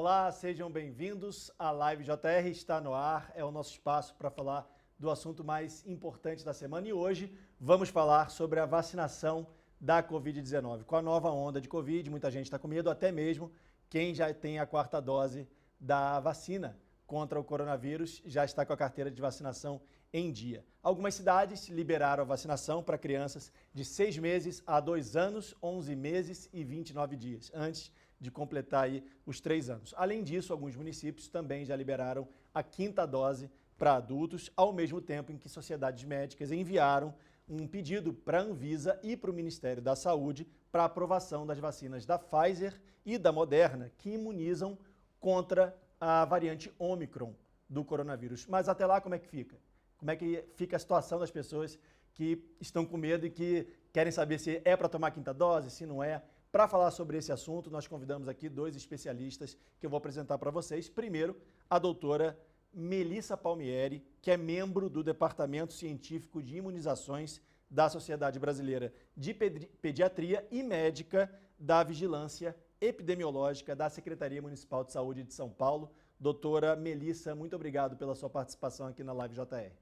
Olá, sejam bem-vindos. A Live JR está no ar, é o nosso espaço para falar do assunto mais importante da semana e hoje vamos falar sobre a vacinação da Covid-19. Com a nova onda de Covid, muita gente está com medo, até mesmo quem já tem a quarta dose da vacina contra o coronavírus já está com a carteira de vacinação em dia. Algumas cidades liberaram a vacinação para crianças de 6 meses a 2 anos, 11 meses e 29 dias, antes de completar aí os 3 anos. Além disso, alguns municípios também já liberaram a quinta dose para adultos, ao mesmo tempo em que sociedades médicas enviaram um pedido para a Anvisa e para o Ministério da Saúde para aprovação das vacinas da Pfizer e da Moderna, que imunizam contra a variante Ômicron do coronavírus. Mas até lá, como é que fica? Como é que fica a situação das pessoas que estão com medo e que querem saber se é para tomar a quinta dose, se não é? Para falar sobre esse assunto, nós convidamos aqui 2 especialistas que eu vou apresentar para vocês. Primeiro, a doutora Melissa Palmieri, que é membro do Departamento Científico de Imunizações da Sociedade Brasileira de Pediatria e médica da Vigilância Epidemiológica da Secretaria Municipal de Saúde de São Paulo. Doutora Melissa, muito obrigado pela sua participação aqui na Live JR.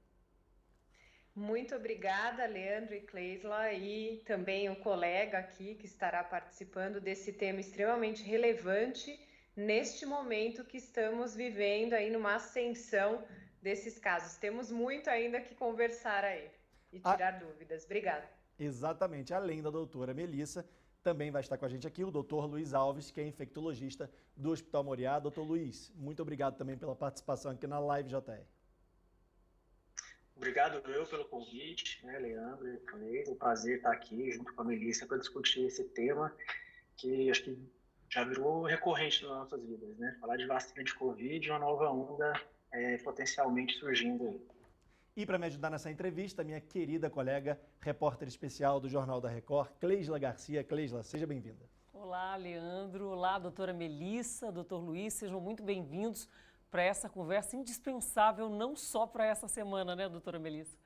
Muito obrigada, Leandro e Cleisla, e também o colega aqui que estará participando desse tema extremamente relevante neste momento que estamos vivendo aí numa ascensão desses casos. Temos muito ainda que conversar aí e tirar dúvidas. Obrigada. Exatamente. Além da doutora Melissa, também vai estar com a gente aqui o doutor Luiz Alves, que é infectologista do Hospital Moriá. Doutor Luiz, muito obrigado também pela participação aqui na Live JR. Obrigado pelo convite, Leandro e Cleide. Um prazer estar aqui junto com a Melissa para discutir esse tema que acho que já virou recorrente nas nossas vidas, né? Falar de vacina de Covid, uma nova onda potencialmente surgindo aí. E para me ajudar nessa entrevista, minha querida colega, repórter especial do Jornal da Record, Cleisla Garcia. Cleisla, seja bem-vinda. Olá, Leandro. Olá, doutora Melissa, doutor Luiz, sejam muito bem-vindos para essa conversa indispensável, não só para essa semana, né, doutora Melissa?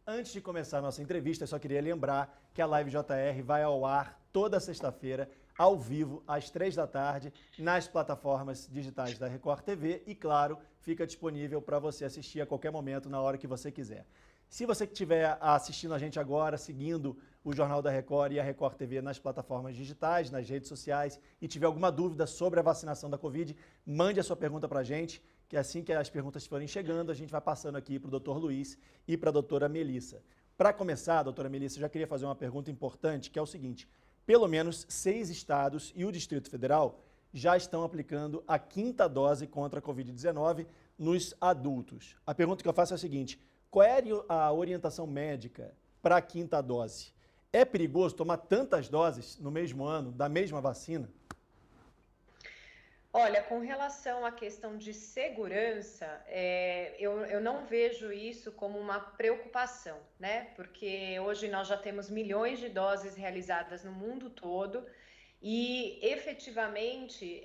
Antes de começar a nossa entrevista, eu só queria lembrar que a Live JR vai ao ar toda sexta-feira, ao vivo, às 3 da tarde, nas plataformas digitais da Record TV e, claro, fica disponível para você assistir a qualquer momento, na hora que você quiser. Se você que estiver assistindo a gente agora, seguindo o Jornal da Record e a Record TV nas plataformas digitais, nas redes sociais, e tiver alguma dúvida sobre a vacinação da Covid, mande a sua pergunta para a gente, que assim que as perguntas forem chegando, a gente vai passando aqui para o doutor Luiz e para a doutora Melissa. Para começar, doutora Melissa, eu já queria fazer uma pergunta importante, que é o seguinte: pelo menos 6 estados e o Distrito Federal já estão aplicando a quinta dose contra a Covid-19 nos adultos. A pergunta que eu faço é a seguinte: qual é a orientação médica para a quinta dose? É perigoso tomar tantas doses no mesmo ano da mesma vacina? Olha, com relação à questão de segurança, eu não vejo isso como uma preocupação, né? Porque hoje nós já temos milhões de doses realizadas no mundo todo e efetivamente,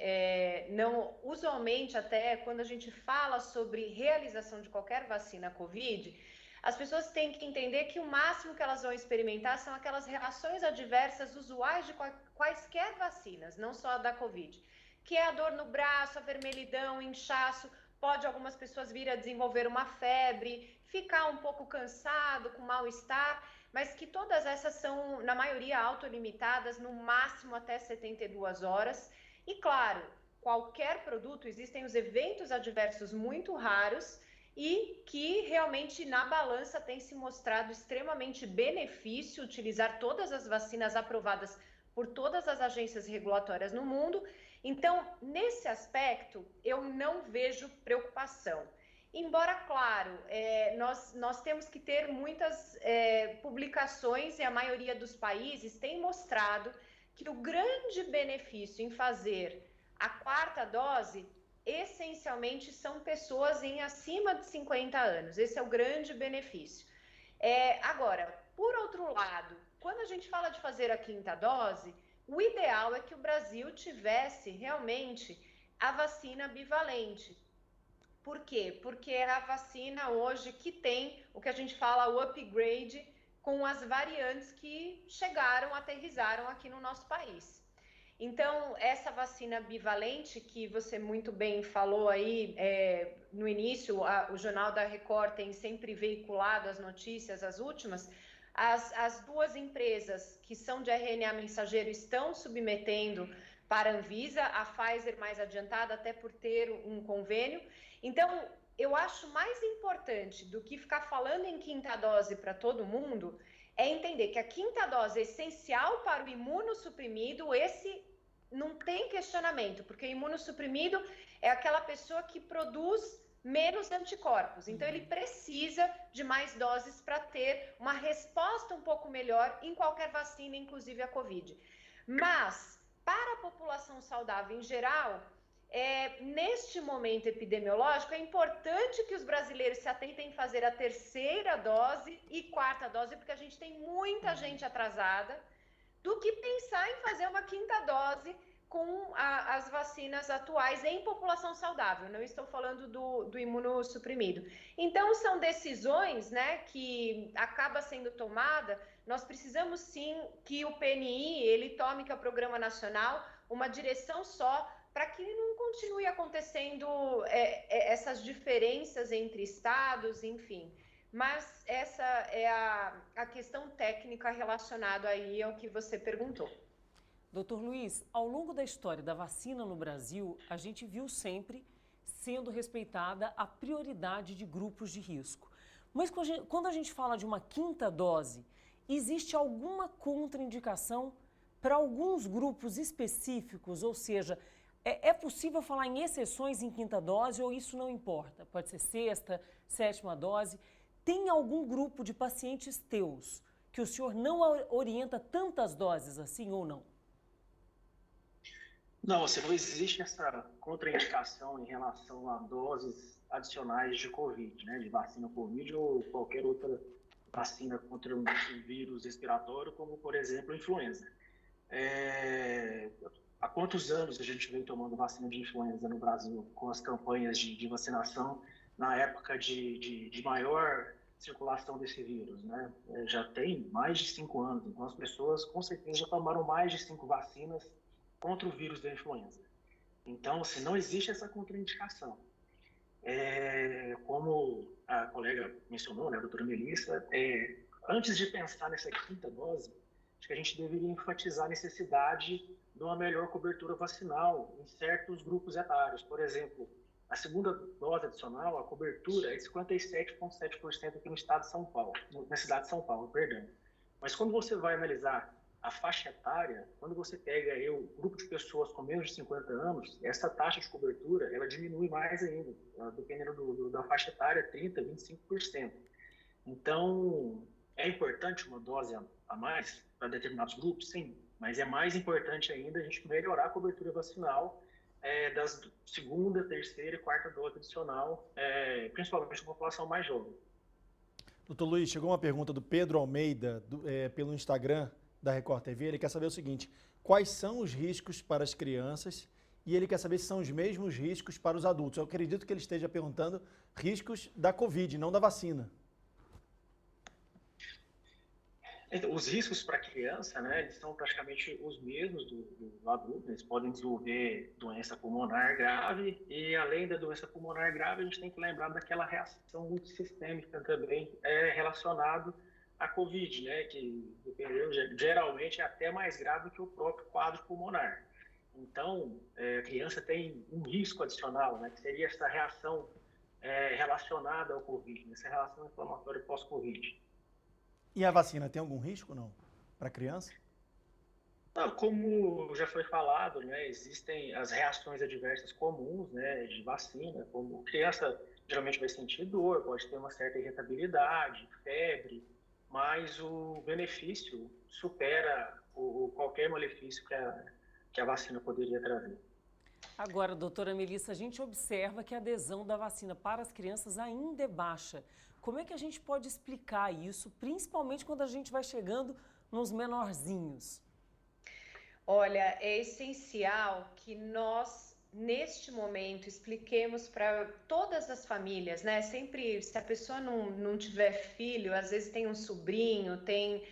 usualmente até quando a gente fala sobre realização de qualquer vacina Covid, as pessoas têm que entender que o máximo que elas vão experimentar são aquelas reações adversas usuais de quaisquer vacinas, não só a da Covid, que é a dor no braço, a vermelhidão, inchaço, pode algumas pessoas vir a desenvolver uma febre, ficar um pouco cansado, com mal-estar, mas que todas essas são, na maioria, autolimitadas, no máximo até 72 horas. E claro, qualquer produto, existem os eventos adversos muito raros e que realmente na balança tem se mostrado extremamente benefício utilizar todas as vacinas aprovadas por todas as agências regulatórias no mundo. Então, nesse aspecto, eu não vejo preocupação. Embora, claro, nós temos que ter muitas publicações e a maioria dos países tem mostrado que o grande benefício em fazer a quarta dose, essencialmente, são pessoas em acima de 50 anos. Esse é o grande benefício. Agora, por outro lado, quando a gente fala de fazer a quinta dose, o ideal é que o Brasil tivesse realmente a vacina bivalente. Por quê? Porque é a vacina hoje que tem o que a gente fala, o upgrade, com as variantes que chegaram, aterrizaram aqui no nosso país. Então, essa vacina bivalente, que você muito bem falou aí no início, o Jornal da Record tem sempre veiculado as notícias, as últimas, as duas empresas que são de RNA mensageiro estão submetendo para a Anvisa, a Pfizer mais adiantada, até por ter um convênio. Então, eu acho mais importante do que ficar falando em quinta dose para todo mundo, é entender que a quinta dose é essencial para o imunossuprimido, esse não tem questionamento, porque o imunossuprimido é aquela pessoa que produz menos anticorpos, então ele precisa de mais doses para ter uma resposta um pouco melhor em qualquer vacina, inclusive a Covid. Mas, para a população saudável em geral, neste momento epidemiológico, é importante que os brasileiros se atentem em fazer a terceira dose e quarta dose, porque a gente tem muita gente atrasada, do que pensar em fazer uma quinta dose com as vacinas atuais em população saudável. Não estou falando do imunossuprimido. Então, são decisões, né, que acaba sendo tomada. Nós precisamos, sim, que o PNI, ele tome, que é o Programa Nacional, uma direção só, para que não continue acontecendo essas diferenças entre estados, enfim. Mas essa é a questão técnica relacionada aí ao que você perguntou. Doutor Luiz, ao longo da história da vacina no Brasil, a gente viu sempre sendo respeitada a prioridade de grupos de risco. Mas quando a gente fala de uma quinta dose, existe alguma contraindicação para alguns grupos específicos? Ou seja, é possível falar em exceções em quinta dose ou isso não importa? Pode ser sexta, sétima dose. Tem algum grupo de pacientes teus que o senhor não orienta tantas doses assim ou não? Não, não existe essa contraindicação em relação a doses adicionais de Covid, né, de vacina Covid ou qualquer outra vacina contra um vírus respiratório, como, por exemplo, a influenza. Há quantos anos a gente vem tomando vacina de influenza no Brasil, com as campanhas de vacinação na época de maior circulação desse vírus, né? Já tem mais de 5 anos, então as pessoas com certeza já tomaram mais de 5 vacinas contra o vírus da influenza. Então, assim, não existe essa contraindicação. Como a colega mencionou, né, a doutora Melissa, antes de pensar nessa quinta dose, acho que a gente deveria enfatizar a necessidade de uma melhor cobertura vacinal em certos grupos etários. Por exemplo, a segunda dose adicional, a cobertura é de 57,7% aqui no estado de São Paulo, na cidade de São Paulo, perdão. Mas quando você vai analisar a faixa etária, quando você pega aí o grupo de pessoas com menos de 50 anos, essa taxa de cobertura, ela diminui mais ainda, dependendo da faixa etária, 30%, 25%. Então, é importante uma dose a mais para determinados grupos? Sim, mas é mais importante ainda a gente melhorar a cobertura vacinal das segunda, terceira e quarta dose adicional, principalmente na população mais jovem. Doutor Luiz, chegou uma pergunta do Pedro Almeida, pelo Instagram da Record TV. Ele quer saber o seguinte: quais são os riscos para as crianças? E ele quer saber se são os mesmos riscos para os adultos. Eu acredito que ele esteja perguntando riscos da Covid, não da vacina. Então, os riscos para a criança, né, eles são praticamente os mesmos do adulto. Eles podem desenvolver doença pulmonar grave e, além da doença pulmonar grave, a gente tem que lembrar daquela reação multissistêmica também relacionada à Covid, né, que geralmente é até mais grave que o próprio quadro pulmonar. Então, a criança tem um risco adicional, né, que seria essa reação relacionada ao Covid, essa relação inflamatória pós-Covid. E a vacina tem algum risco, não, para a criança? Não, como já foi falado, né, existem as reações adversas comuns, né, de vacina, como criança geralmente vai sentir dor, pode ter uma certa irritabilidade, febre, mas o benefício supera qualquer malefício que a vacina poderia trazer. Agora, doutora Melissa, a gente observa que a adesão da vacina para as crianças ainda é baixa. Como é que a gente pode explicar isso, principalmente quando a gente vai chegando nos menorzinhos? Olha, é essencial que nós, neste momento, expliquemos para todas as famílias, né? Sempre, se a pessoa não tiver filho, às vezes tem um sobrinho, tem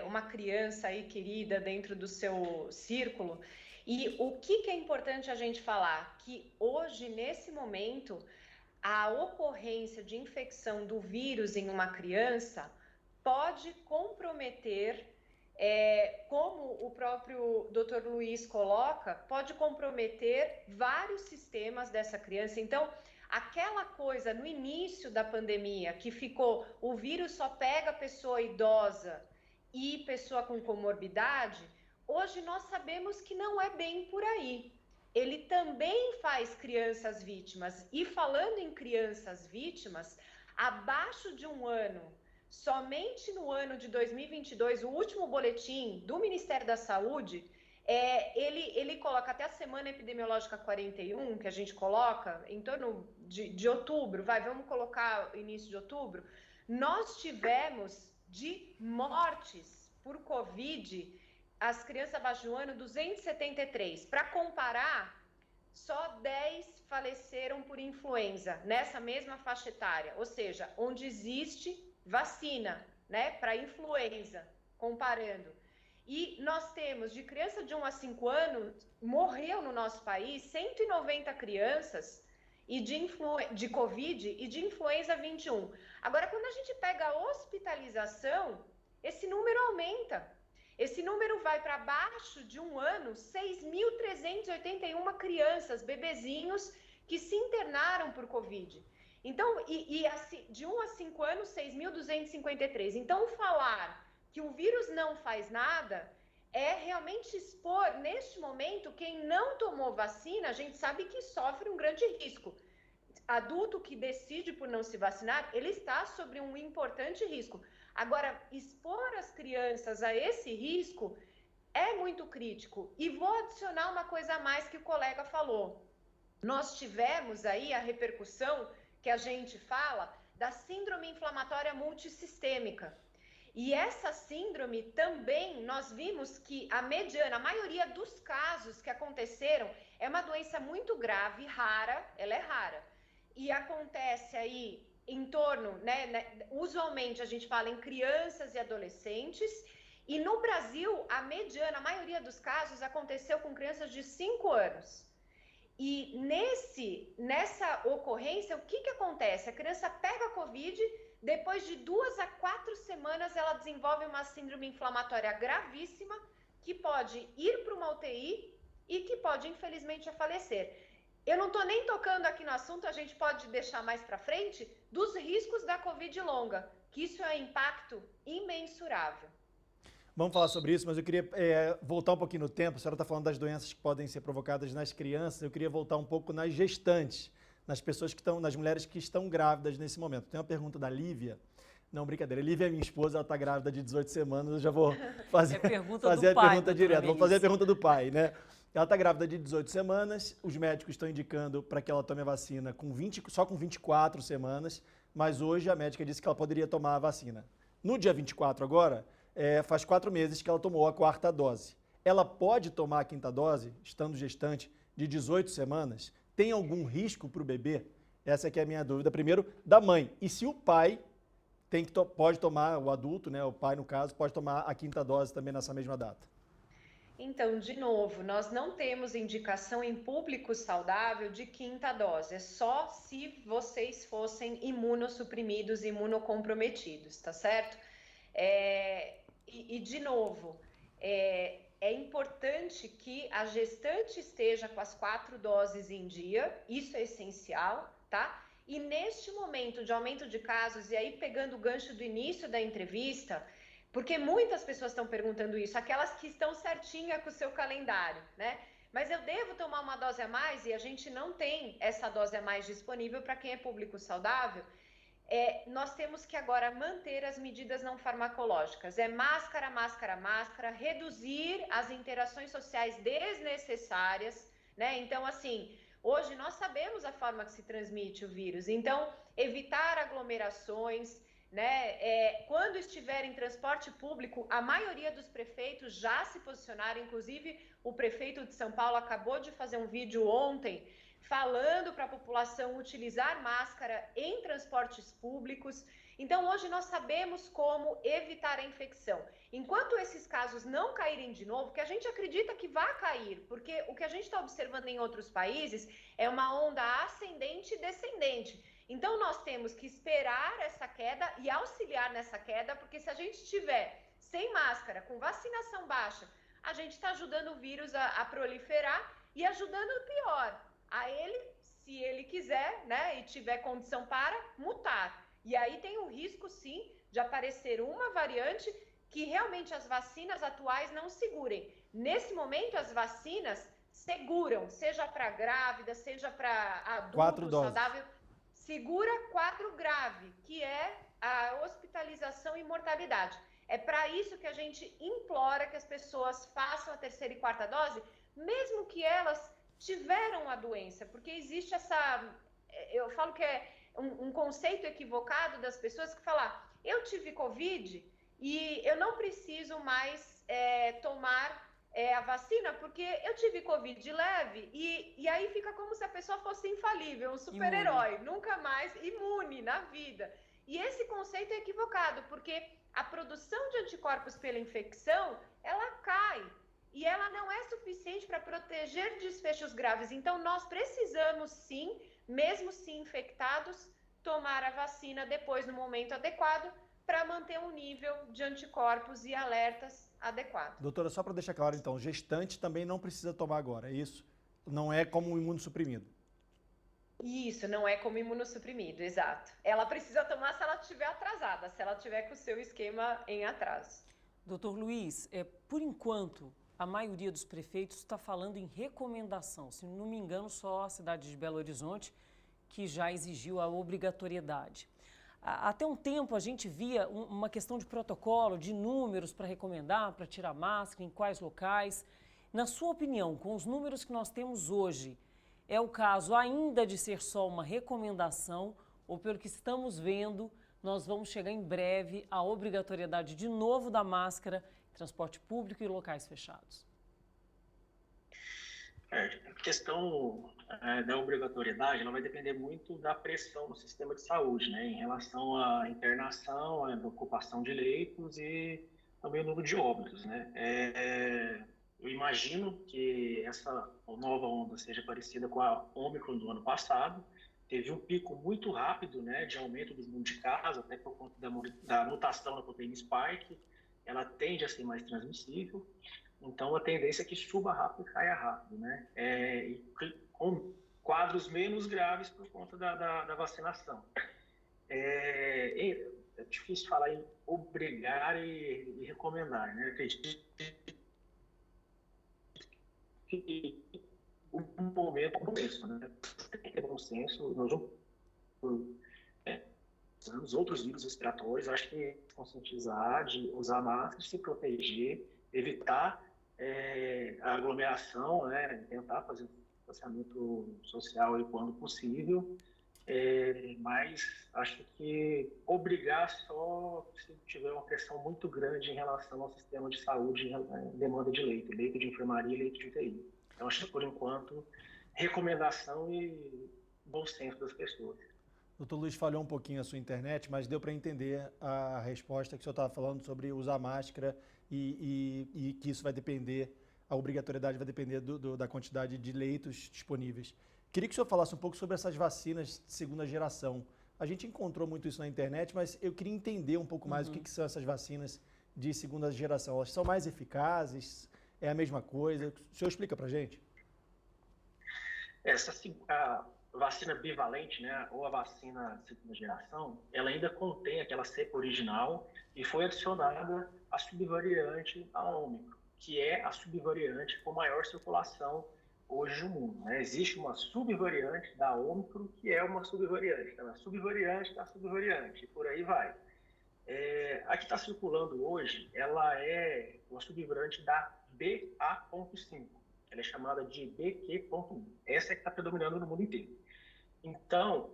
uma criança aí querida dentro do seu círculo, E o que é importante a gente falar? Que hoje, nesse momento, a ocorrência de infecção do vírus em uma criança pode comprometer, como o próprio Dr. Luiz coloca, pode comprometer vários sistemas dessa criança. Então, aquela coisa no início da pandemia que ficou, o vírus só pega pessoa idosa e pessoa com comorbidade, hoje nós sabemos que não é bem por aí. Ele também faz crianças vítimas. E falando em crianças vítimas, abaixo de um ano, somente no ano de 2022, o último boletim do Ministério da Saúde, ele coloca até a semana epidemiológica 41, que a gente coloca, em torno de outubro, vamos colocar início de outubro, nós tivemos de mortes por Covid, as crianças abaixo de um ano, 273. Para comparar, só 10 faleceram por influenza, nessa mesma faixa etária, ou seja, onde existe vacina, né, para influenza, comparando. E nós temos, de criança de 1 a 5 anos, morreu no nosso país 190 crianças e de Covid e de influenza 21. Agora, quando a gente pega a hospitalização, esse número aumenta. Esse número vai para baixo de um ano, 6.381 crianças, bebezinhos, que se internaram por Covid. Então, de 1 a 5 anos, 6.253. Então, falar que o vírus não faz nada é realmente expor, neste momento, quem não tomou vacina, a gente sabe que sofre um grande risco. Adulto que decide por não se vacinar, ele está sobre um importante risco. Agora, expor as crianças a esse risco é muito crítico. E vou adicionar uma coisa a mais que o colega falou. Nós tivemos aí a repercussão que a gente fala da síndrome inflamatória multissistêmica. E essa síndrome também, nós vimos que a maioria dos casos que aconteceram é uma doença muito grave, rara, ela é rara. E acontece aí em torno, usualmente a gente fala em crianças e adolescentes, e no Brasil, a maioria dos casos aconteceu com crianças de 5 anos. E nessa ocorrência, o que acontece? A criança pega a Covid, depois de 2 a 4 semanas ela desenvolve uma síndrome inflamatória gravíssima, que pode ir para uma UTI e que pode, infelizmente, falecer. Eu não estou nem tocando aqui no assunto, a gente pode deixar mais para frente, dos riscos da Covid longa, que isso é um impacto imensurável. Vamos falar sobre isso, mas eu queria voltar um pouquinho no tempo. A senhora está falando das doenças que podem ser provocadas nas crianças, eu queria voltar um pouco nas gestantes, nas mulheres que estão grávidas nesse momento. Tem uma pergunta da Lívia. Não, brincadeira. Lívia é minha esposa, ela está grávida de 18 semanas, eu já vou fazer a pergunta direta. Vamos fazer a pergunta do pai, né? Ela está grávida de 18 semanas, os médicos estão indicando para que ela tome a vacina só com 24 semanas, mas hoje a médica disse que ela poderia tomar a vacina. No dia 24 agora, faz 4 meses que ela tomou a 4ª dose. Ela pode tomar a 5ª dose, estando gestante, de 18 semanas? Tem algum risco para o bebê? Essa aqui é a minha dúvida, primeiro, da mãe. E se o pai pode tomar, o adulto, né, o pai no caso, pode tomar a 5ª dose também nessa mesma data? Então, de novo, nós não temos indicação em público saudável de 5ª dose. É só se vocês fossem imunossuprimidos, imunocomprometidos, tá certo? De novo, é importante que a gestante esteja com as 4 doses em dia, isso é essencial, tá? E neste momento de aumento de casos, e aí pegando o gancho do início da entrevista, porque muitas pessoas estão perguntando isso, aquelas que estão certinha com o seu calendário, né? Mas eu devo tomar uma dose a mais e a gente não tem essa dose a mais disponível para quem é público saudável. Nós temos que agora manter as medidas não farmacológicas. Máscara, máscara, máscara, reduzir as interações sociais desnecessárias, né? Então, assim, hoje nós sabemos a forma que se transmite o vírus, então evitar aglomerações, né? Quando estiver em transporte público, a maioria dos prefeitos já se posicionaram, inclusive o prefeito de São Paulo acabou de fazer um vídeo ontem falando para a população utilizar máscara em transportes públicos. Então, hoje nós sabemos como evitar a infecção. Enquanto esses casos não caírem de novo, que a gente acredita que vai cair, porque o que a gente está observando em outros países é uma onda ascendente e descendente. Então, nós temos que esperar essa queda e auxiliar nessa queda, porque se a gente estiver sem máscara, com vacinação baixa, a gente está ajudando o vírus a proliferar e ajudando o pior, a ele, se ele quiser, né, e tiver condição para mutar. E aí tem o risco, sim, de aparecer uma variante que realmente as vacinas atuais não segurem. Nesse momento, as vacinas seguram, seja para grávida, seja para adulto saudável, segura quadro grave, que é a hospitalização e mortalidade. É para isso que a gente implora que as pessoas façam a terceira e quarta dose, mesmo que elas tiveram a doença, porque existe eu falo que é um conceito equivocado das pessoas que falam, eu tive Covid e eu não preciso mais tomar a vacina porque eu tive Covid leve e aí fica como se a pessoa fosse infalível, um super-herói, nunca mais imune na vida. E esse conceito é equivocado, porque a produção de anticorpos pela infecção, ela cai. E ela não é suficiente para proteger desfechos graves. Então, nós precisamos, sim, mesmo se infectados, tomar a vacina depois, no momento adequado, para manter um nível de anticorpos e alertas adequado. Doutora, só para deixar claro, então, gestante também não precisa tomar agora, é isso? Não é como um imunossuprimido? Isso, não é como imunossuprimido, exato. Ela precisa tomar se ela estiver atrasada, se ela estiver com o seu esquema em atraso. Doutor Luiz, por enquanto, a maioria dos prefeitos está falando em recomendação. Se não me engano, só a cidade de Belo Horizonte que já exigiu a obrigatoriedade. Até um tempo a gente via uma questão de protocolo, de números para recomendar, para tirar máscara, em quais locais. Na sua opinião, com os números que nós temos hoje, é o caso ainda de ser só uma recomendação ou, pelo que estamos vendo, nós vamos chegar em breve à obrigatoriedade de novo da máscara em transporte público e locais fechados? A questão da obrigatoriedade, ela vai depender muito da pressão no sistema de saúde, né, em relação à internação, à ocupação de leitos e também o número de óbitos, né. Eu imagino que essa nova onda seja parecida com a Ômicron do ano passado. Teve um pico muito rápido, né, de aumento do número de casos, até por conta da mutação da proteína spike. Ela tende a ser mais transmissível. Então, a tendência é que suba rápido e caia rápido, né? E com quadros menos graves por conta da vacinação. É difícil falar em obrigar e recomendar, né? Acredito que o momento é bom senso, né? Tem que ter bom senso. Nós vamos outros vírus respiratórios, acho que conscientizar de usar máscara, se proteger, evitar a aglomeração, né? Tentar fazer um distanciamento social aí quando possível, mas acho que obrigar só se tiver uma pressão muito grande em relação ao sistema de saúde, demanda de leito de enfermaria e leito de UTI. Então, acho que, por enquanto, recomendação e bom senso das pessoas. Doutor Luiz falhou um pouquinho a sua internet, mas deu para entender a resposta que o senhor estava falando sobre usar máscara e que isso vai depender, a obrigatoriedade vai depender da quantidade de leitos disponíveis. Queria que o senhor falasse um pouco sobre essas vacinas de segunda geração. A gente encontrou muito isso na internet, mas eu queria entender um pouco mais o que são essas vacinas de segunda geração. Elas são mais eficazes? É a mesma coisa? O senhor explica para a gente? A vacina bivalente, né, ou a vacina de segunda geração, ela ainda contém aquela cepa original e foi adicionada a subvariante a Ômicron, que é a subvariante com maior circulação hoje no mundo, né? Existe uma subvariante da Ômicron que é uma subvariante, então, a subvariante da subvariante, e por aí vai. A que está circulando hoje, ela é uma subvariante da BA.5. Ela é chamada de BQ.1. Essa é que está predominando no mundo inteiro. Então,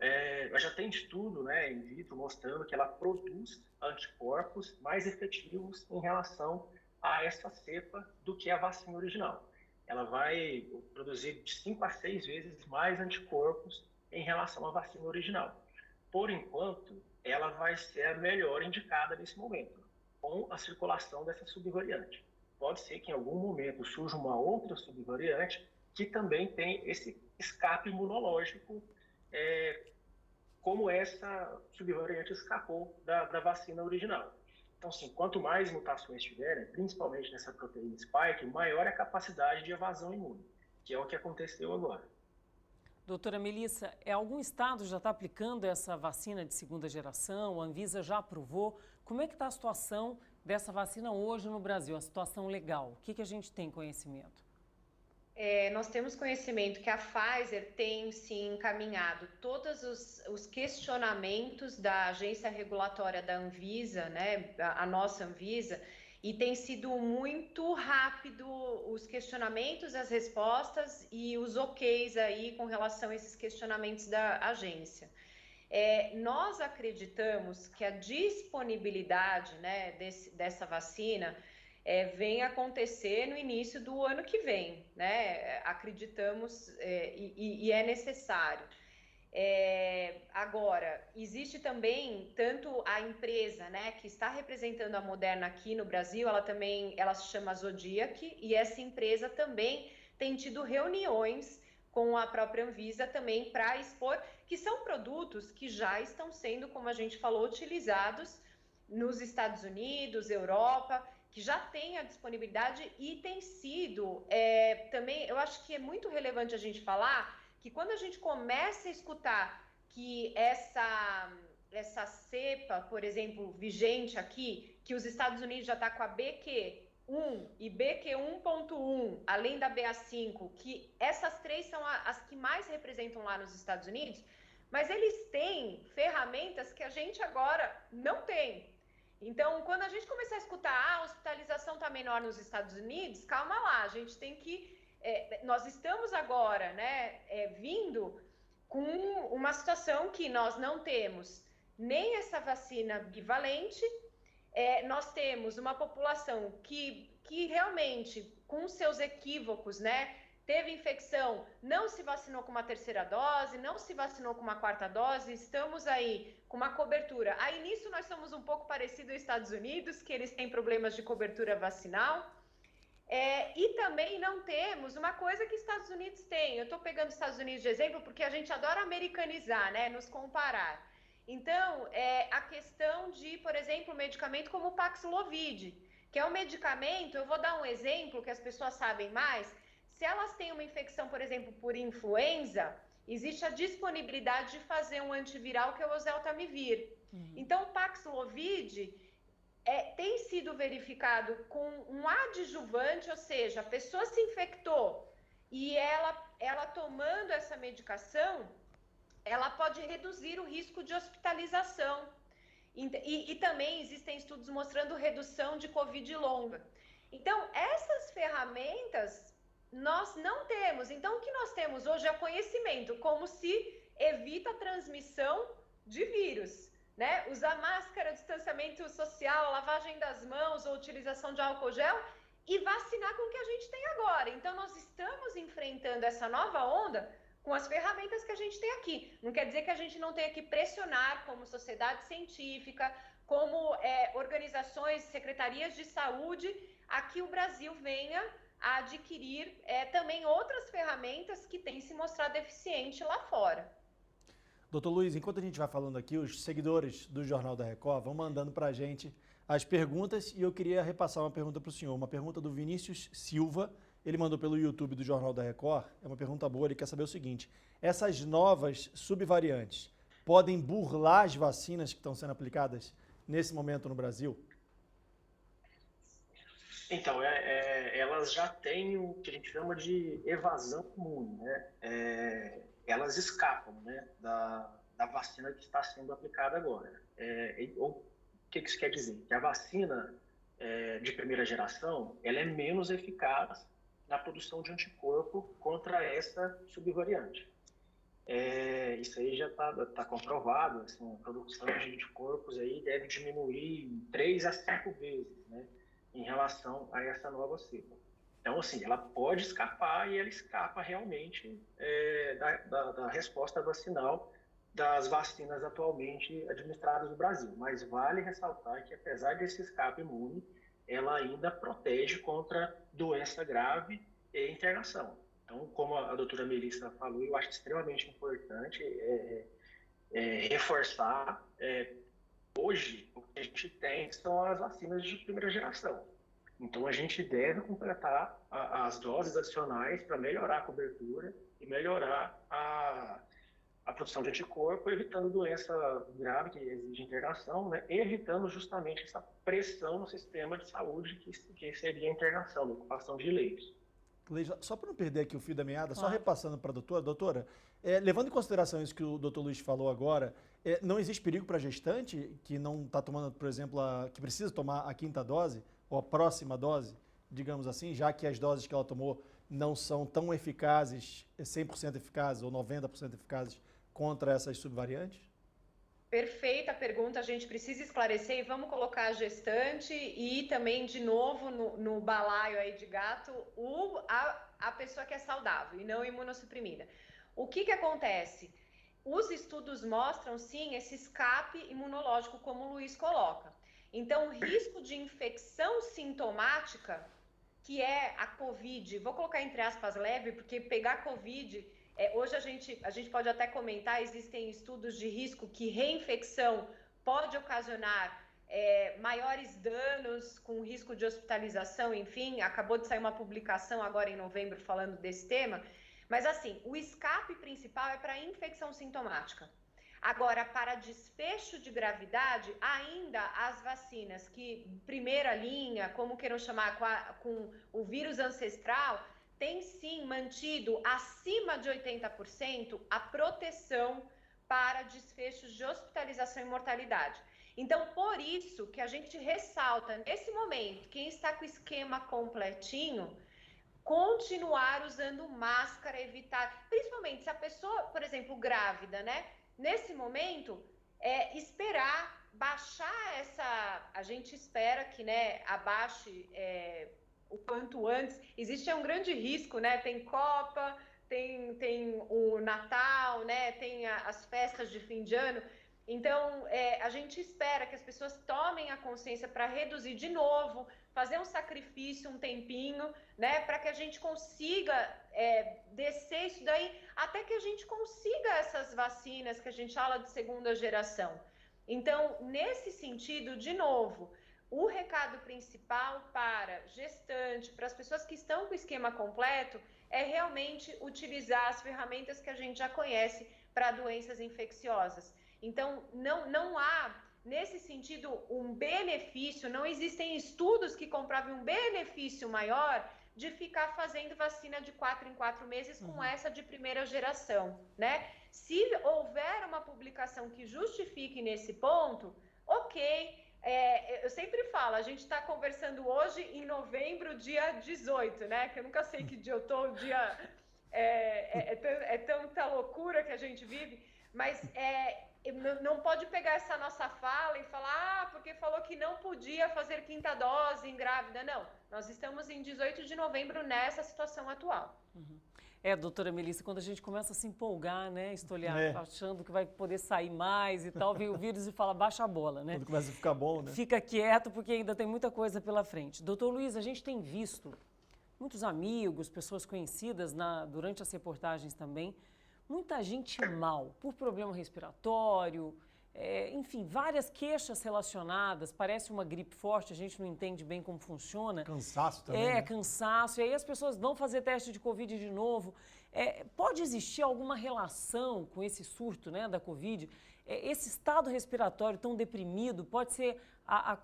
já tem estudo, né, in vitro mostrando que ela produz anticorpos mais efetivos em relação a essa cepa do que a vacina original. ela vai produzir de 5 a 6 vezes mais anticorpos em relação à vacina original. Por enquanto, ela vai ser a melhor indicada nesse momento, com a circulação dessa subvariante. Pode ser que em algum momento surja uma outra subvariante que também tem esse escape imunológico, como essa subvariante escapou da vacina original. Então, assim, quanto mais mutações tiverem, principalmente nessa proteína spike, maior é a capacidade de evasão imune, que é o que aconteceu agora. Doutora Melissa, algum estado já está aplicando essa vacina de segunda geração? A Anvisa já aprovou? Como é que está a situação dessa vacina hoje no Brasil, a situação legal? O que a gente tem conhecimento? Nós temos conhecimento que a Pfizer tem sim encaminhado todos os questionamentos da agência regulatória da Anvisa, né, a nossa Anvisa, e tem sido muito rápido os questionamentos, as respostas e os ok's aí com relação a esses questionamentos da agência. Nós acreditamos que a disponibilidade, né, dessa vacina vem acontecer no início do ano que vem, né? Acreditamos e é necessário. Agora, existe também tanto a empresa, né, que está representando a Moderna aqui no Brasil, ela se chama Zodiac, e essa empresa também tem tido reuniões com a própria Anvisa também para expor que são produtos que já estão sendo, como a gente falou, utilizados nos Estados Unidos, Europa, que já tem a disponibilidade e tem sido também, eu acho que é muito relevante a gente falar que quando a gente começa a escutar que essa cepa, por exemplo, vigente aqui, que os Estados Unidos já está com a BQ1 e BQ1.1, além da BA5, que essas três são as que mais representam lá nos Estados Unidos, mas eles têm ferramentas que a gente agora não tem. Então, quando a gente começar a escutar, a hospitalização está menor nos Estados Unidos, calma lá, a gente tem que... nós estamos agora, né, vindo com uma situação que nós não temos nem essa vacina bivalente, nós temos uma população que realmente, com seus equívocos, né, teve infecção, não se vacinou com uma terceira dose, não se vacinou com uma quarta dose, estamos aí com uma cobertura. Aí nisso nós somos um pouco parecidos aos Estados Unidos, que eles têm problemas de cobertura vacinal. E também não temos uma coisa que Estados Unidos tem. Eu estou pegando os Estados Unidos de exemplo porque a gente adora americanizar, né, nos comparar. Então, a questão de, por exemplo, um medicamento como o Paxlovid, que é um medicamento, eu vou dar um exemplo que as pessoas sabem mais. Se elas têm uma infecção, por exemplo, por influenza, existe a disponibilidade de fazer um antiviral que é o oseltamivir. Então, o Paxlovid tem sido verificado com um adjuvante, ou seja, a pessoa se infectou e ela tomando essa medicação, ela pode reduzir o risco de hospitalização. E também existem estudos mostrando redução de Covid longa. Então, essas ferramentas nós não temos. Então, o que nós temos hoje é conhecimento, como se evita a transmissão de vírus, né? Usar máscara, distanciamento social, lavagem das mãos ou utilização de álcool gel e vacinar com o que a gente tem agora. Então, nós estamos enfrentando essa nova onda com as ferramentas que a gente tem aqui. Não quer dizer que a gente não tenha que pressionar como sociedade científica, como organizações, secretarias de saúde, a que o Brasil venha a adquirir também outras ferramentas que têm se mostrado eficiente lá fora. Doutor Luiz, enquanto a gente vai falando aqui, os seguidores do Jornal da Record vão mandando para a gente as perguntas e eu queria repassar uma pergunta para o senhor, uma pergunta do Vinícius Silva, ele mandou pelo YouTube do Jornal da Record, é uma pergunta boa, ele quer saber o seguinte: essas novas subvariantes podem burlar as vacinas que estão sendo aplicadas nesse momento no Brasil? Então, elas já têm o que a gente chama de evasão imune, né? Elas escapam, né, da vacina que está sendo aplicada agora. O que isso quer dizer? Que a vacina de primeira geração, ela é menos eficaz na produção de anticorpo contra essa subvariante. Isso aí já está comprovado, assim, a produção de anticorpos aí deve diminuir 3 a 5 vezes, né, em relação a essa nova cepa. Então, assim, ela pode escapar e ela escapa realmente da resposta vacinal das vacinas atualmente administradas no Brasil. Mas vale ressaltar que, apesar desse escape imune, ela ainda protege contra doença grave e internação. Então, como a doutora Melissa falou, eu acho extremamente importante reforçar. Hoje, o que a gente tem são as vacinas de primeira geração. Então, a gente deve completar as doses adicionais para melhorar a cobertura e melhorar a produção de anticorpo, evitando doença grave que exige internação, né? E evitando justamente essa pressão no sistema de saúde que seria a internação, a ocupação de leitos. Cleide, só para não perder aqui o fio da meada, só repassando para a doutora, levando em consideração isso que o doutor Luiz falou agora, não existe perigo para a gestante que não está tomando, por exemplo, que precisa tomar a quinta dose, ou a próxima dose, digamos assim, já que as doses que ela tomou não são tão eficazes, 100% eficazes ou 90% eficazes contra essas subvariantes? Perfeita pergunta, a gente precisa esclarecer e vamos colocar a gestante e também, de novo, no balaio aí de gato, a pessoa que é saudável e não imunossuprimida. O que acontece? Os estudos mostram, sim, esse escape imunológico, como o Luiz coloca. Então, o risco de infecção sintomática, que é a COVID, vou colocar entre aspas leve, porque pegar COVID... hoje a gente pode até comentar, existem estudos de risco que reinfecção pode ocasionar maiores danos com risco de hospitalização, enfim, acabou de sair uma publicação agora em novembro falando desse tema, mas assim, o escape principal é para infecção sintomática. Agora, para desfecho de gravidade, ainda as vacinas que, primeira linha, como queiram chamar, com o vírus ancestral, tem sim mantido acima de 80% a proteção para desfechos de hospitalização e mortalidade. Então, por isso que a gente ressalta, nesse momento, quem está com o esquema completinho, continuar usando máscara, evitar, principalmente se a pessoa, por exemplo, grávida, né? Nesse momento, esperar baixar a gente espera que, né, abaixe o quanto antes. Existe um grande risco, né? Tem Copa, tem o Natal, né? Tem as festas de fim de ano. Então, a gente espera que as pessoas tomem a consciência para reduzir de novo, fazer um sacrifício, um tempinho, né? Para que a gente consiga descer isso daí, até que a gente consiga essas vacinas que a gente fala de segunda geração. Então, nesse sentido, de novo, o recado principal para gestante, para as pessoas que estão com o esquema completo, é realmente utilizar as ferramentas que a gente já conhece para doenças infecciosas. Então, não há, nesse sentido, um benefício, não existem estudos que comprovem um benefício maior de ficar fazendo vacina de 4 em 4 meses com essa de primeira geração, né? Se houver uma publicação que justifique nesse ponto, ok. Eu sempre falo, a gente está conversando hoje em novembro, dia 18, né? Que eu nunca sei que dia eu tô, o dia... tanta loucura que a gente vive, mas não pode pegar essa nossa fala e falar, porque falou que não podia fazer quinta dose em grávida. Não, nós estamos em 18 de novembro nessa situação atual. Doutora Melissa, quando a gente começa a se empolgar, né, Stoliar, achando que vai poder sair mais e tal, vem o vírus e fala, baixa a bola, né? Quando começa a ficar bom, né? Fica quieto, porque ainda tem muita coisa pela frente. Doutor Luiz, a gente tem visto muitos amigos, pessoas conhecidas durante as reportagens também, muita gente mal, por problema respiratório, enfim, várias queixas relacionadas, parece uma gripe forte, a gente não entende bem como funciona. Cansaço também, né? Cansaço, e aí as pessoas vão fazer teste de Covid de novo. Pode existir alguma relação com esse surto, né, da Covid? Esse estado respiratório tão deprimido pode ser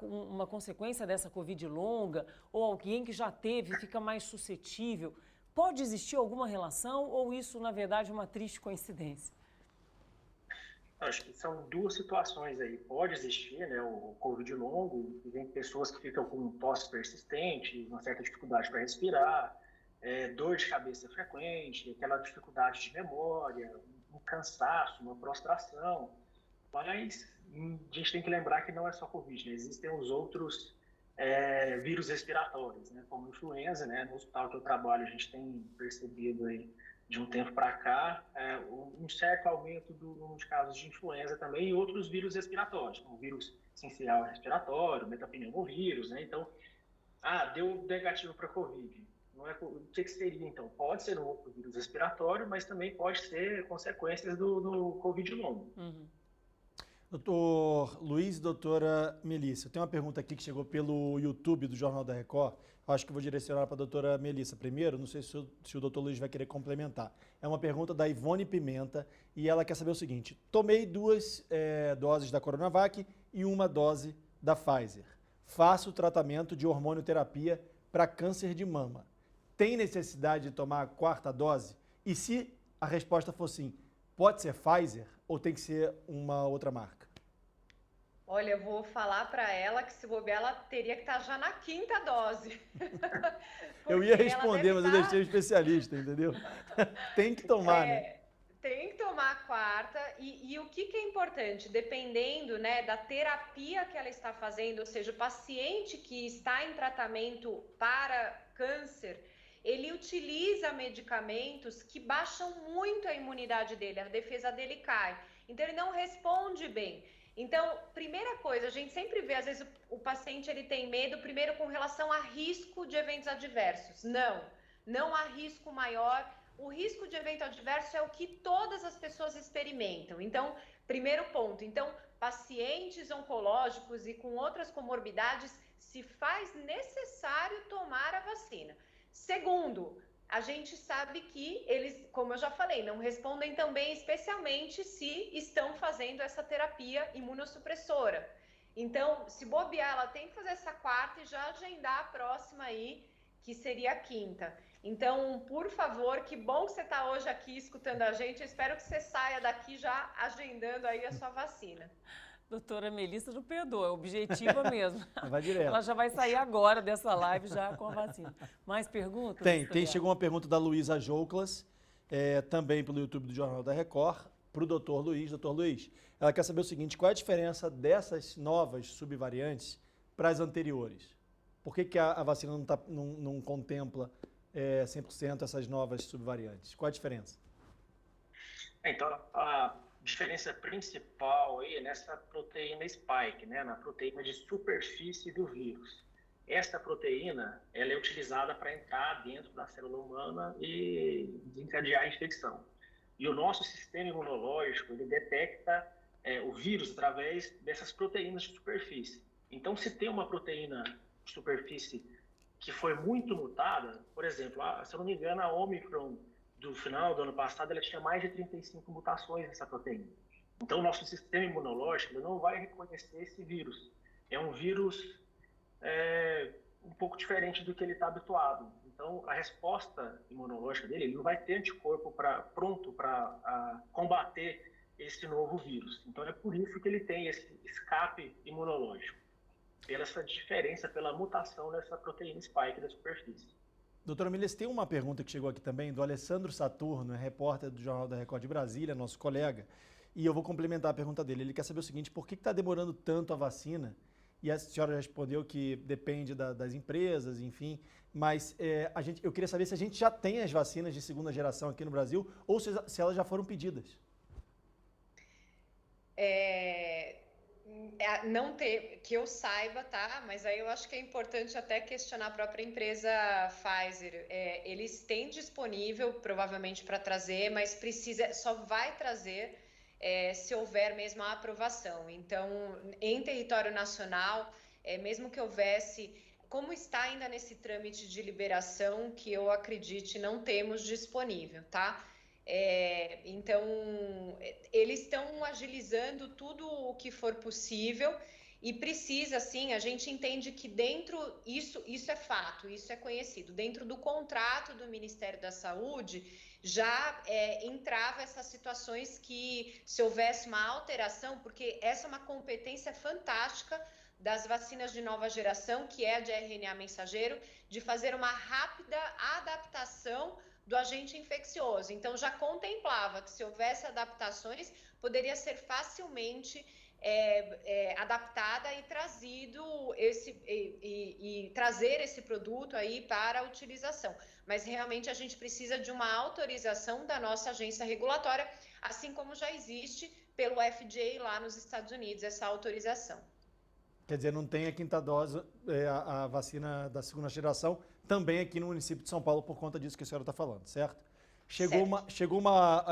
uma consequência dessa Covid longa, ou alguém que já teve fica mais suscetível? Pode existir alguma relação ou isso, na verdade, é uma triste coincidência? Acho que são duas situações aí. Pode existir, né, o Covid longo, tem pessoas que ficam com tosse persistente, uma certa dificuldade para respirar, dor de cabeça frequente, aquela dificuldade de memória, um cansaço, uma prostração. Mas a gente tem que lembrar que não é só Covid, né? Existem os outros vírus respiratórios, né, como influenza, né, no hospital que eu trabalho a gente tem percebido aí de um tempo para cá um certo aumento do número de casos de influenza também e outros vírus respiratórios, como o vírus essencial respiratório, metapneumovírus, né, então, deu negativo para Covid, não é, o que seria então? Pode ser um outro vírus respiratório, mas também pode ser consequências do Covid longo. Uhum. Doutor Luiz e doutora Melissa, eu tenho uma pergunta aqui que chegou pelo YouTube do Jornal da Record. Acho que vou direcionar para a doutora Melissa primeiro, não sei se o doutor Luiz vai querer complementar. É uma pergunta da Ivone Pimenta e ela quer saber o seguinte: tomei 2 doses da Coronavac e 1 dose da Pfizer. Faço tratamento de hormonioterapia para câncer de mama. Tem necessidade de tomar a 4ª dose? E se a resposta for sim, pode ser Pfizer ou tem que ser uma outra marca? Olha, eu vou falar para ela que se bobear, ela teria que estar já na 5ª dose. Eu ia responder, mas eu deixei o especialista, entendeu? Tem que tomar, né? Tem que tomar a 4ª. E o que é importante? Dependendo, né, da terapia que ela está fazendo, ou seja, o paciente que está em tratamento para câncer, ele utiliza medicamentos que baixam muito a imunidade dele, a defesa dele cai. Então, ele não responde bem. Então, primeira coisa, a gente sempre vê, às vezes o paciente ele tem medo, primeiro com relação a risco de eventos adversos. Não há risco maior. O risco de evento adverso é o que todas as pessoas experimentam. Então, primeiro ponto. Então, pacientes oncológicos e com outras comorbidades, se faz necessário tomar a vacina. Segundo, a gente sabe que eles, como eu já falei, não respondem também, especialmente se estão fazendo essa terapia imunossupressora. Então, se bobear, ela tem que fazer essa 4ª e já agendar a próxima aí, que seria a 5ª. Então, por favor, que bom que você está hoje aqui escutando a gente. Eu espero que você saia daqui já agendando aí a sua vacina. Doutora Melissa não perdoa, é objetiva mesmo. Vai direto. Ela já vai sair agora dessa live já com a vacina. Mais perguntas? Chegou uma pergunta da Luísa Jouclas, também pelo YouTube do Jornal da Record, para o doutor Luiz. Doutor Luiz, ela quer saber o seguinte: qual é a diferença dessas novas subvariantes para as anteriores? Por que a vacina não contempla 100% essas novas subvariantes? Qual a diferença? Então, a diferença principal aí é nessa proteína spike, né, na proteína de superfície do vírus. Essa proteína ela é utilizada para entrar dentro da célula humana e desencadear a infecção. E o nosso sistema imunológico ele detecta o vírus através dessas proteínas de superfície. Então, se tem uma proteína de superfície que foi muito mutada, por exemplo, se eu não me engano, a Omicron do final do ano passado, ela tinha mais de 35 mutações nessa proteína. Então, o nosso sistema imunológico ele não vai reconhecer esse vírus. É um vírus um pouco diferente do que ele está habituado. Então, a resposta imunológica dele, ele não vai ter anticorpo pronto para combater esse novo vírus. Então, é por isso que ele tem esse escape imunológico, pela essa diferença, pela mutação dessa proteína spike da superfície. Doutora Melissa, tem uma pergunta que chegou aqui também do Alessandro Saturno, repórter do Jornal da Record de Brasília, nosso colega, e eu vou complementar a pergunta dele. Ele quer saber o seguinte: por que está demorando tanto a vacina? E a senhora respondeu que depende das empresas, enfim, mas eu queria saber se a gente já tem as vacinas de 2ª geração aqui no Brasil ou se elas já foram pedidas. Não ter, que eu saiba, tá? Mas aí eu acho que é importante até questionar a própria empresa Pfizer. Eles têm disponível, provavelmente, para trazer, mas só vai trazer se houver mesmo a aprovação. Então, em território nacional, mesmo que houvesse, como está ainda nesse trâmite de liberação, que eu acredite, não temos disponível, tá? Então, eles estão agilizando tudo o que for possível e precisa, assim, a gente entende que dentro, isso é fato, isso é conhecido, dentro do contrato do Ministério da Saúde, já entrava essas situações que se houvesse uma alteração, porque essa é uma competência fantástica das vacinas de nova geração, que é a de RNA mensageiro, de fazer uma rápida adaptação do agente infeccioso. Então, já contemplava que se houvesse adaptações, poderia ser facilmente adaptada e trazer esse produto aí para a utilização. Mas realmente a gente precisa de uma autorização da nossa agência regulatória, assim como já existe pelo FDA lá nos Estados Unidos, essa autorização. Quer dizer, não tem a quinta dose, a vacina da segunda geração, também aqui no município de São Paulo, por conta disso que a senhora está falando, certo? Chegou uma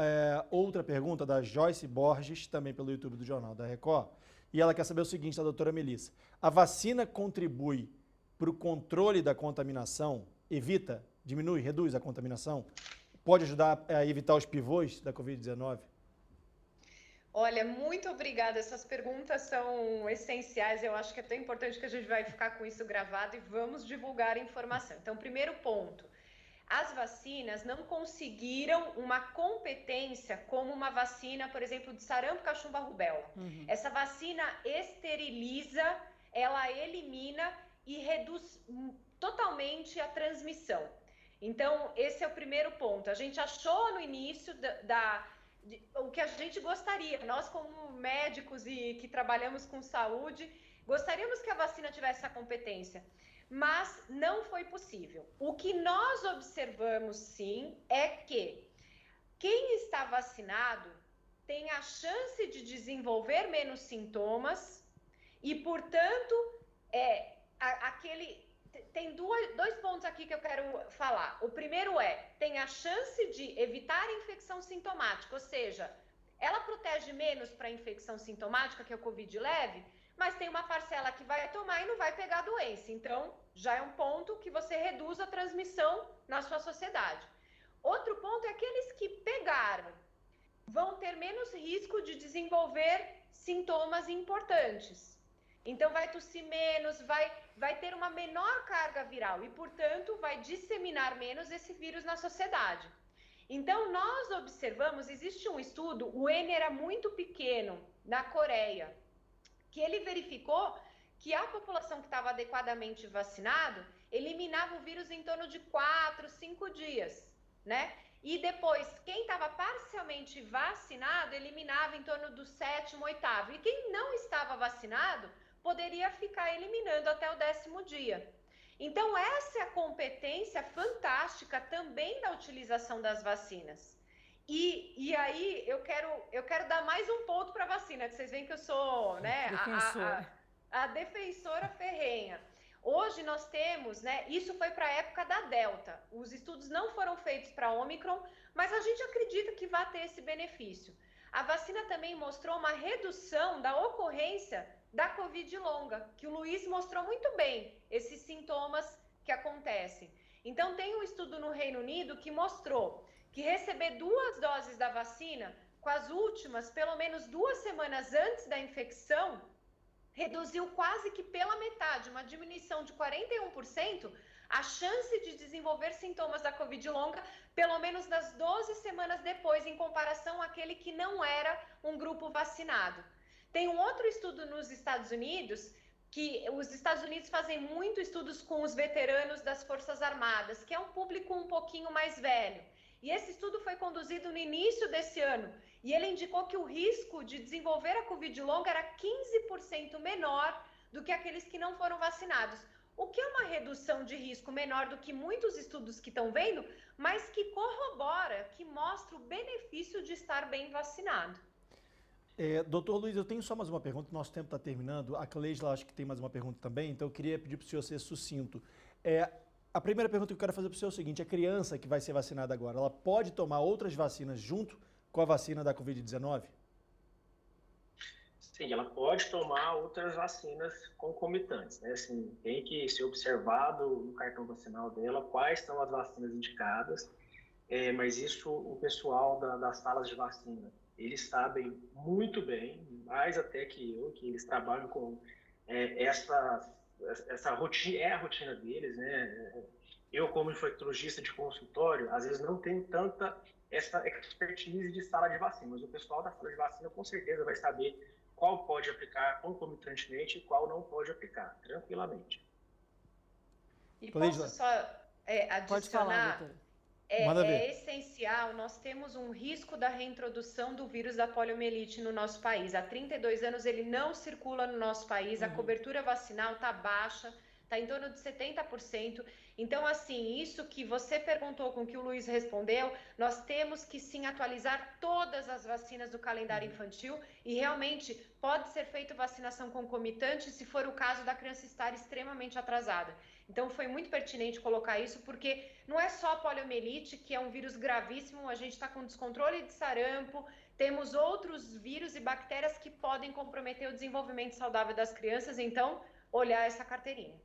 outra pergunta da Joyce Borges, também pelo YouTube do Jornal da Record, e ela quer saber o seguinte, da doutora Melissa. A vacina contribui para o controle da contaminação? Diminui, reduz a contaminação? Pode ajudar a evitar os pivôs da Covid-19? Olha, muito obrigada. Essas perguntas são essenciais. Eu acho que é tão importante que a gente vai ficar com isso gravado e vamos divulgar a informação. Então, primeiro ponto. As vacinas não conseguiram uma competência como uma vacina, por exemplo, de sarampo, cachumba, rubéola. Essa vacina esteriliza, ela elimina e reduz totalmente a transmissão. Então, esse é o primeiro ponto. A gente achou no início o que a gente gostaria. Nós, como médicos e que trabalhamos com saúde, gostaríamos que a vacina tivesse essa competência. Mas não foi possível. O que nós observamos, sim, é que quem está vacinado tem a chance de desenvolver menos sintomas e, portanto, tem dois pontos aqui que eu quero falar. O primeiro tem a chance de evitar a infecção sintomática, ou seja, ela protege menos para a infecção sintomática, que é o Covid leve, mas tem uma parcela que vai tomar e não vai pegar a doença. Então, já é um ponto que você reduz a transmissão na sua sociedade. Outro ponto é aqueles que pegaram vão ter menos risco de desenvolver sintomas importantes. Então, vai tossir menos, vai ter uma menor carga viral e, portanto, vai disseminar menos esse vírus na sociedade. Então, nós observamos, existe um estudo, o N era muito pequeno, na Coreia, que ele verificou que a população que estava adequadamente vacinada eliminava o vírus em torno de 4, 5 dias, né? E depois, quem estava parcialmente vacinado eliminava em torno do 7º, 8º. E quem não estava vacinado poderia ficar eliminando até o 10º dia. Então, essa é a competência fantástica também da utilização das vacinas. E aí, eu quero dar mais um ponto para a vacina, que vocês veem que eu sou, né, a defensora ferrenha. Hoje nós temos, né, isso foi para a época da Delta. Os estudos não foram feitos para Ômicron, mas a gente acredita que vai ter esse benefício. A vacina também mostrou uma redução da ocorrência da Covid longa, que o Luiz mostrou muito bem, esses sintomas que acontecem. Então, tem um estudo no Reino Unido que mostrou que receber 2 doses da vacina, com as últimas pelo menos 2 semanas antes da infecção, reduziu quase que pela metade, uma diminuição de 41%, a chance de desenvolver sintomas da Covid longa, pelo menos nas 12 semanas depois, em comparação àquele que não era um grupo vacinado. Tem um outro estudo nos Estados Unidos, que os Estados Unidos fazem muito estudos com os veteranos das Forças Armadas, que é um público um pouquinho mais velho. E esse estudo foi conduzido no início desse ano, e ele indicou que o risco de desenvolver a Covid longa era 15% menor do que aqueles que não foram vacinados. O que é uma redução de risco menor do que muitos estudos que estão vendo, mas que corrobora, que mostra o benefício de estar bem vacinado. Doutor Luiz, eu tenho só mais uma pergunta, nosso tempo está terminando. A Cleisla acho que tem mais uma pergunta também, então eu queria pedir para o senhor ser sucinto. A primeira pergunta que eu quero fazer para o senhor é o seguinte: a criança que vai ser vacinada agora, ela pode tomar outras vacinas junto com a vacina da Covid-19? Sim, ela pode tomar outras vacinas concomitantes, né? Assim, tem que ser observado no cartão vacinal dela quais são as vacinas indicadas, mas isso o pessoal das salas de vacina, eles sabem muito bem, mais até que eu, que eles trabalham com essa rotina, é a rotina deles, né? Eu, como infectologista de consultório, às vezes não tenho tanta essa expertise de sala de vacina, mas o pessoal da sala de vacina com certeza vai saber qual pode aplicar concomitantemente e qual não pode aplicar, tranquilamente. E posso só adicionar? Pode falar, doutora. Manda ver. É essencial, nós temos um risco da reintrodução do vírus da poliomielite no nosso país. Há 32 anos ele não circula no nosso país, a cobertura vacinal está baixa, está em torno de 70%. Então, assim, isso que você perguntou com que o Luiz respondeu, nós temos que sim atualizar todas as vacinas do calendário infantil e realmente pode ser feita vacinação concomitante se for o caso da criança estar extremamente atrasada. Então, foi muito pertinente colocar isso, porque não é só a poliomielite, que é um vírus gravíssimo, a gente está com descontrole de sarampo, temos outros vírus e bactérias que podem comprometer o desenvolvimento saudável das crianças, então, olhar essa carteirinha.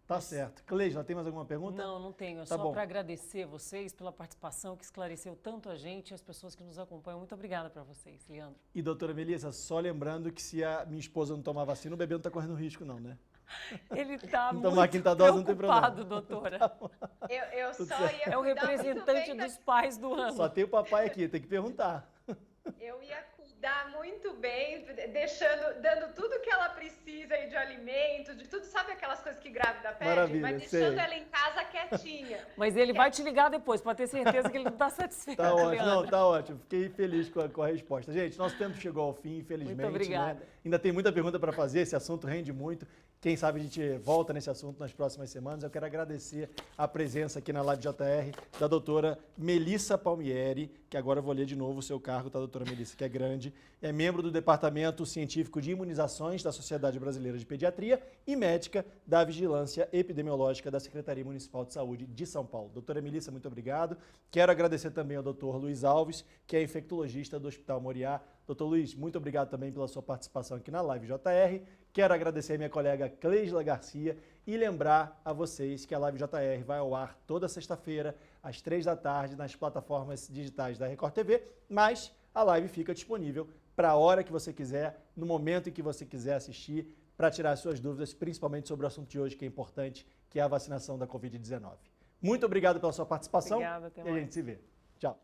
Tá certo. Cleisla, tem mais alguma pergunta? Não tenho. É Tá só para agradecer vocês pela participação que esclareceu tanto a gente e as pessoas que nos acompanham. Muito obrigada para vocês, Leandro. E doutora Melissa, só lembrando que se a minha esposa não tomar vacina, o bebê não está correndo risco não, né? Ele está muito tomar a quinta dose, não tem preocupado, doutora. Eu só ia É o representante dos pais do ano. Só tem o papai aqui, tem que perguntar. Eu ia cuidar muito bem, dando tudo que ela precisa aí de alimento, de tudo, sabe aquelas coisas que grávida pede? Maravilha, mas deixando sei. ela em casa quietinha. Mas ele vai te ligar depois, para ter certeza que ele não está satisfeito. Tá ótimo, Leandro. não, tá ótimo. Fiquei feliz com a resposta. Gente, nosso tempo chegou ao fim, infelizmente. Muito obrigada. Né? Ainda tem muita pergunta para fazer, esse assunto rende muito. Quem sabe a gente volta nesse assunto nas próximas semanas. Eu quero agradecer a presença aqui na Live JR da doutora Melissa Palmieri, que agora eu vou ler de novo o seu cargo, tá, doutora Melissa, que é grande. É membro do Departamento Científico de Imunizações da Sociedade Brasileira de Pediatria e médica da Vigilância Epidemiológica da Secretaria Municipal de Saúde de São Paulo. Doutora Melissa, muito obrigado. Quero agradecer também ao doutor Luiz Alves, que é infectologista do Hospital Moriá. Doutor Luiz, muito obrigado também pela sua participação aqui na Live JR. Quero agradecer a minha colega Cleisla Garcia e lembrar a vocês que a Live JR vai ao ar toda sexta-feira, às 3 da tarde, nas plataformas digitais da Record TV, mas a live fica disponível para a hora que você quiser, no momento em que você quiser assistir, para tirar as suas dúvidas, principalmente sobre o assunto de hoje, que é importante, que é a vacinação da Covid-19. Muito obrigado pela sua participação. Obrigada, até e a gente se vê. Tchau.